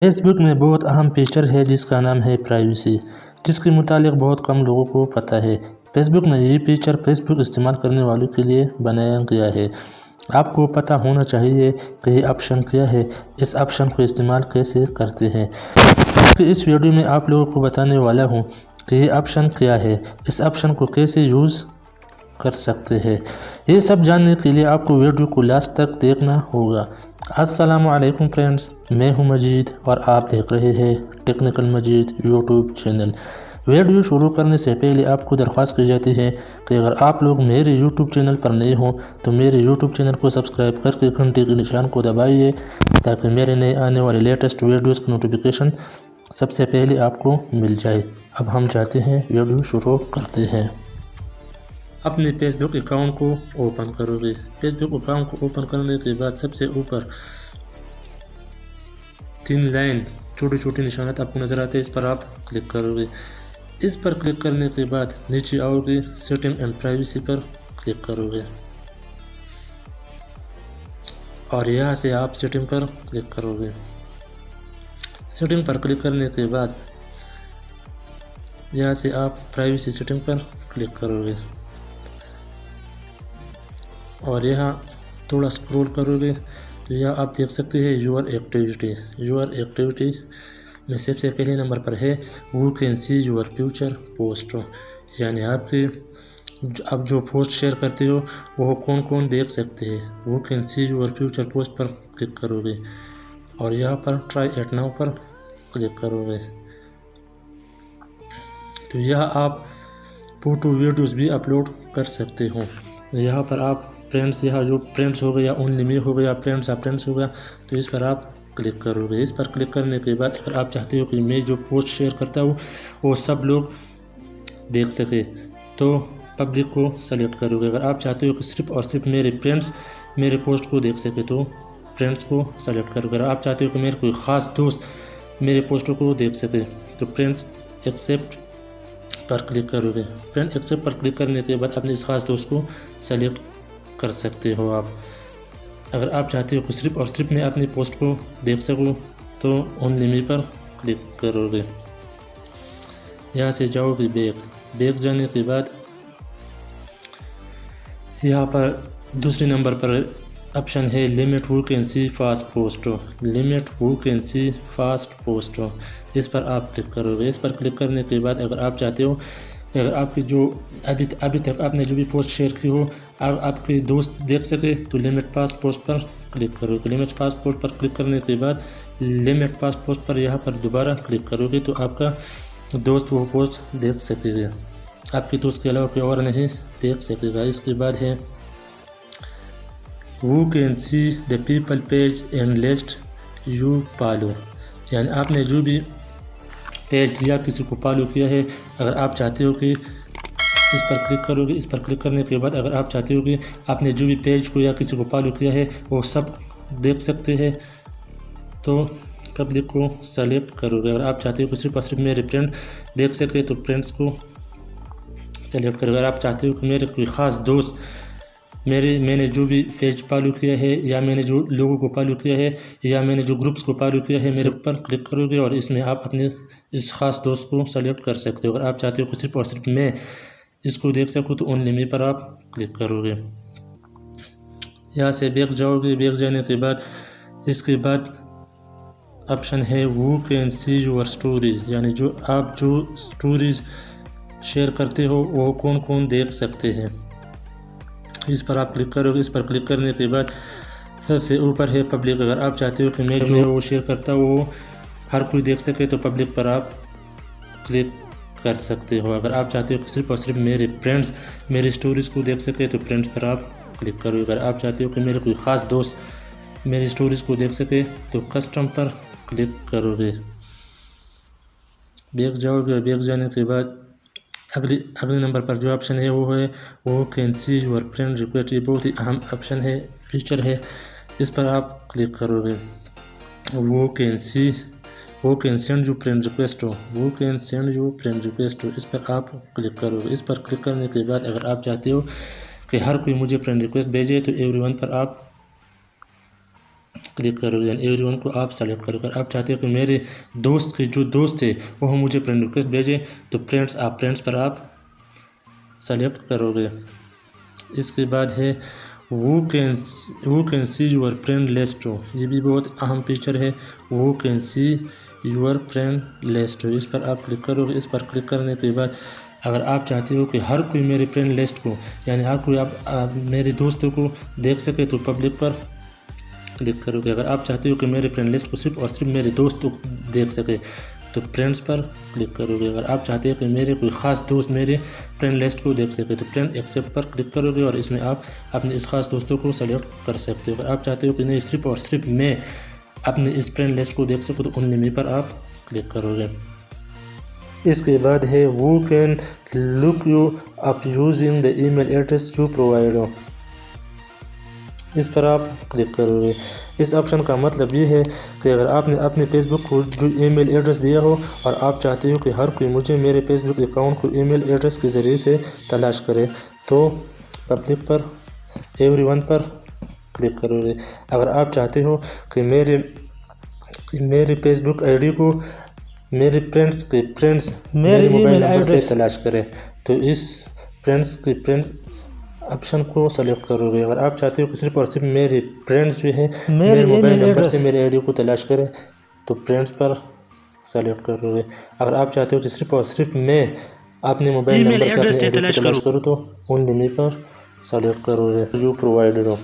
Face book में बहुत अहम फीचर है जिसका नाम है प्राइवेसी, जिसके मुतालिक बहुत कम लोगों को पता है। फेसबुक ने ये फीचर फेसबुक इस्तेमाल करने वालों के लिए बनाया गया है। आपको पता होना चाहिए कि ये ऑप्शन क्या है, इस ऑप्शन को इस्तेमाल कैसे करते हैं। इस वीडियो में आप लोगों को बताने वाला हूँ कि ये ऑप्शन क्या है, इस ऑप्शन को कैसे यूज़ कर सकते हैं। ये सब जानने के लिए आपको वीडियो को लास्ट तक देखना होगा। अस्सलामु अलैकुम फ्रेंड्स, मैं हूं मजीद और आप देख रहे हैं टेक्निकल मजीद यूट्यूब चैनल। वीडियो शुरू करने से पहले आपको दरख्वास्त की जाती है कि अगर आप लोग मेरे यूट्यूब चैनल पर नए हों तो मेरे यूट्यूब चैनल को सब्सक्राइब करके घंटे के निशान को दबाइए ताकि मेरे नए आने वाले लेटेस्ट वीडियोस की नोटिफिकेशन सबसे पहले आपको मिल जाए। अब हम चाहते हैं वीडियो शुरू करते हैं। अपने फेसबुक अकाउंट को ओपन करोगे। फेसबुक अकाउंट को ओपन करने के बाद सबसे ऊपर 3 लाइन छोटे छोटे निशानात आपको नज़र आते हैं, इस पर आप क्लिक करोगे। इस पर क्लिक करने के बाद नीचे आओगे, सेटिंग एंड प्राइवेसी पर क्लिक करोगे और यहाँ से आप सेटिंग पर क्लिक करोगे। सेटिंग पर क्लिक करने के बाद यहाँ से आप प्राइवेसी सेटिंग पर क्लिक करोगे और यहाँ थोड़ा स्क्रॉल करोगे तो यहाँ आप देख सकते हैं यूर एक्टिविटी में सबसे पहले नंबर पर है वो can see your future post, यानी आपके आप जो पोस्ट शेयर करते हो वो कौन कौन देख सकते हैं। वो can see your future post पर क्लिक करोगे और यहाँ पर ट्राई एट नाउ पर क्लिक करोगे तो यहाँ आप फोटो वीडियोस भी अपलोड कर सकते हो। यहाँ पर आप फ्रेंड्स, यहाँ जो फ्रेंड्स हो गया, ओनली मी हो गया, फ्रेंड्स हो गया, तो इस पर आप क्लिक करोगे। इस पर क्लिक करने के बाद अगर आप चाहते हो कि मैं जो पोस्ट शेयर करता हूँ वो सब लोग देख सके तो पब्लिक को सेलेक्ट करोगे। अगर आप चाहते हो कि सिर्फ और सिर्फ मेरे फ्रेंड्स मेरे पोस्ट को देख सके तो फ्रेंड्स को सेलेक्ट करोगे। अगर आप चाहते हो कि मेरे कोई ख़ास दोस्त मेरे पोस्टों को देख सके तो फ्रेंड्स एक्सेप्ट पर क्लिक करोगे। फ्रेंड एक्सेप्ट पर क्लिक करने के बाद अपने इस खास दोस्त को सेलेक्ट कर सकते हो आप। अगर आप चाहते हो कि सिर्फ और सिर्फ मैं अपनी पोस्ट को देख सकूं तो ओनली मी पर क्लिक करोगे। यहाँ से जाओगे बैक जाने के बाद यहाँ पर दूसरे नंबर पर ऑप्शन है limit who can see fast post, इस पर आप क्लिक करोगे। इस पर क्लिक करने के बाद अगर आप चाहते हो अगर आपकी जो अभी तक आपने जो भी पोस्ट शेयर की हो आपके दोस्त देख सके तो लिमिट पास्ट पोस्ट पर क्लिक करोगे। लिमिट पास्ट पोस्ट पर क्लिक करने के बाद लिमिट पास्ट पोस्ट पर यहाँ पर दोबारा क्लिक करोगे तो आपका दोस्त वो पोस्ट देख सकेगा, आपके दोस्त के अलावा कोई और नहीं देख सकेगा। इसके बाद है वो can see the people page and list you follow, यानी आपने जो भी पेज या किसी को फॉलो किया है अगर आप चाहते हो कि इस पर क्लिक करोगे। इस पर क्लिक करने के बाद अगर आप चाहते हो कि आपने जो भी पेज को या किसी को फॉलो किया है वो सब देख सकते हैं तो पब्लिक को सेलेक्ट करोगे। अगर आप चाहते हो कि सिर्फ और सिर्फ मेरे फ्रेंड देख सके तो फ्रेंड्स को सेलेक्ट करोगे। अगर आप चाहते हो कि मेरे कोई ख़ास दोस्त मैंने जो भी पेज फॉलो किया है या मैंने जो लोगों को फॉलो किया है या मैंने जो ग्रुप्स को फॉलो किया है मेरे पर क्लिक करोगे और इसमें आप अपने इस ख़ास दोस्त को सेलेक्ट कर सकते हो। अगर आप चाहते हो कि सिर्फ और सिर्फ मैं इसको देख सकूँ तो ओनली मी पर आप क्लिक करोगे। यहाँ से बैक जाओगे। बैक जाने के बाद इसके बाद ऑप्शन है वो कैन सी यूर स्टोरीज, यानी जो आप जो स्टोरीज शेयर करते हो वो कौन कौन देख सकते हैं, इस पर आप क्लिक करोगे। इस पर क्लिक करने के बाद सबसे ऊपर है पब्लिक। अगर आप चाहते हो कि मैं जो वो शेयर करता हूँ वो हर कोई देख सके तो पब्लिक पर आप क्लिक कर सकते हो। अगर आप चाहते हो कि सिर्फ और सिर्फ मेरे फ्रेंड्स मेरी स्टोरीज़ को देख सके तो फ्रेंड्स पर आप क्लिक करोगे। अगर आप चाहते हो कि मेरे कोई ख़ास दोस्त मेरी स्टोरीज़ को देख सके तो कस्टम पर क्लिक करोगे। बैक जाओगे। बैक जाने के बाद अगले नंबर पर जो ऑप्शन है वो can see your friend request, ये बहुत ही अहम ऑप्शन है, फीचर है, इस पर आप क्लिक करोगे। वो can send you friend request इस पर आप क्लिक करोगे। इस पर क्लिक करने के बाद अगर आप चाहते हो कि हर कोई मुझे फ्रेंड रिक्वेस्ट भेजे तो एवरीवन पर आप کلک کرو گے، یعنی ایوری ون کو آپ سلیکٹ کرو گے۔ اگر آپ چاہتے ہو کہ میرے دوست کے جو دوست ہے وہ مجھے فرینڈ ریکویسٹ بھیجے تو فرینڈس پر آپ سلیکٹ کرو گے۔ اس کے بعد ہے who can see your friend list، یہ بھی بہت اہم فیچر ہے، who can see your friend list، اس پر آپ کلک کرو گے۔ اس پر کلک کرنے کے بعد اگر آپ چاہتے ہو کہ ہر کوئی میرے فرینڈ لسٹ کو، یعنی ہر کوئی آپ میرے دوستوں کو دیکھ سکے تو پبلک پر کلک کرو گے۔ اگر آپ چاہتے ہو کہ میرے فرینڈ لسٹ کو صرف اور صرف میرے دوستوں دیکھ سکے تو فرینڈس پر کلک کرو گے۔ اگر آپ چاہتے ہو کہ میرے کوئی خاص دوست میرے فرینڈ لسٹ کو دیکھ سکے تو فرینڈ ایکسیپٹ پر کلک کرو گے، اور اس میں آپ اپنے اس خاص دوستوں کو سلیکٹ کر سکتے ہو۔ اگر آپ چاہتے ہو کہ نہیں صرف اور صرف میں اپنے اس فرینڈ لسٹ کو دیکھ سکوں تو اونلی می پر آپ کلک کرو گے۔ اس کے بعد ہے who can look you up using the email address you provide، اس پر آپ کلک کرو گے۔ اس آپشن کا مطلب یہ ہے کہ اگر آپ نے اپنے فیس بک کو جو ای میل ایڈریس دیا ہو اور آپ چاہتے ہو کہ ہر کوئی مجھے میرے فیس بک اکاؤنٹ کو ای میل ایڈریس کے ذریعے سے تلاش کرے تو پبلک پر ایوری ون پر کلک کرو گے۔ اگر آپ چاہتے ہو کہ میرے فیس بک آئی ڈی کو میرے فرینڈس میرے موبائل نمبر سے تلاش کرے تو اس فرینڈس آپشن کو سلیکٹ کرو گے۔ اگر آپ چاہتے ہو کہ صرف اور صرف میرے فرینڈس جو ہے میرے موبائل نمبر سے میرے آئی ڈی کو تلاش کرے تو فرینڈس پر سلیکٹ کرو گے۔ اگر آپ چاہتے ہو کہ صرف اور صرف میں اپنے موبائل نمبر سے اپنے آئی ڈی کو تلاش کروں تو اونلی می پر سلیکٹ کرو گے۔ یو پرووائڈ ہو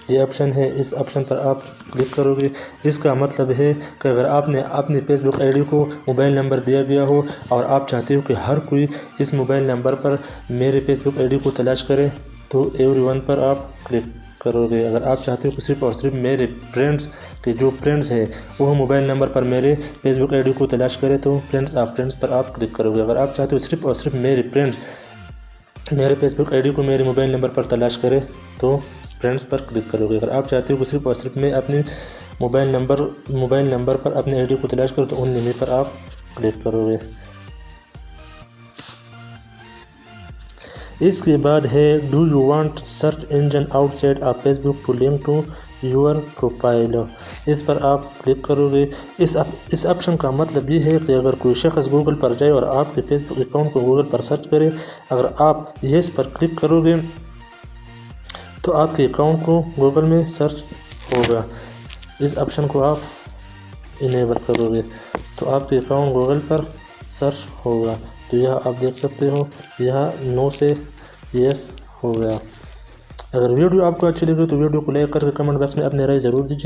یہ آپشن ہے، اس آپشن پر آپ کلک کرو گے۔ اس کا مطلب ہے کہ اگر آپ نے اپنے فیس بک آئی ڈی کو موبائل نمبر دیا گیا ہو اور آپ چاہتے ہو کہ ہر کوئی اس موبائل نمبر پر میرے فیس بک آئی ڈی کو تلاش کرے تو ایوری ون پر آپ کلک کرو گے۔ اگر آپ چاہتے ہو کہ صرف اور صرف میرے فرینڈس کے جو فرینڈس ہیں وہ موبائل نمبر پر میرے فیس بک آئی ڈی کو تلاش کرے تو فرینڈس پر آپ کلک کرو گے۔ اگر آپ چاہتے ہو صرف اور صرف میرے فرینڈس میرے فیس بک آئی ڈی کو میرے موبائل نمبر پر تلاش کرے تو فرینڈس پر کلک کرو گے۔ اگر آپ چاہتے ہو کہ صرف اور صرف میں اپنے موبائل نمبر پر اپنے آئی ڈی کو تلاش کروں تو اونلی می پر آپ کلک کرو گے۔ اس کے بعد ہے do you want search engine outside of Facebook to link to your profile, اس پر آپ کلک کرو گے۔ اس آپشن کا مطلب یہ ہے کہ اگر کوئی شخص گوگل پر جائے اور آپ کے فیس بک اکاؤنٹ کو گوگل پر سرچ کرے، اگر آپ یس پر کلک کرو گے تو آپ کے اکاؤنٹ کو گوگل میں سرچ ہوگا۔ اس آپشن کو آپ انیبل کرو گے تو آپ کے اکاؤنٹ گوگل پر سرچ ہوگا۔ تو یہاں آپ دیکھ سکتے ہو یہاں نو سے یس ہو گیا۔ اگر ویڈیو آپ کو اچھی لگے تو ویڈیو کو لائک کر کے کمنٹ باکس میں اپنی رائے ضرور دیجیے۔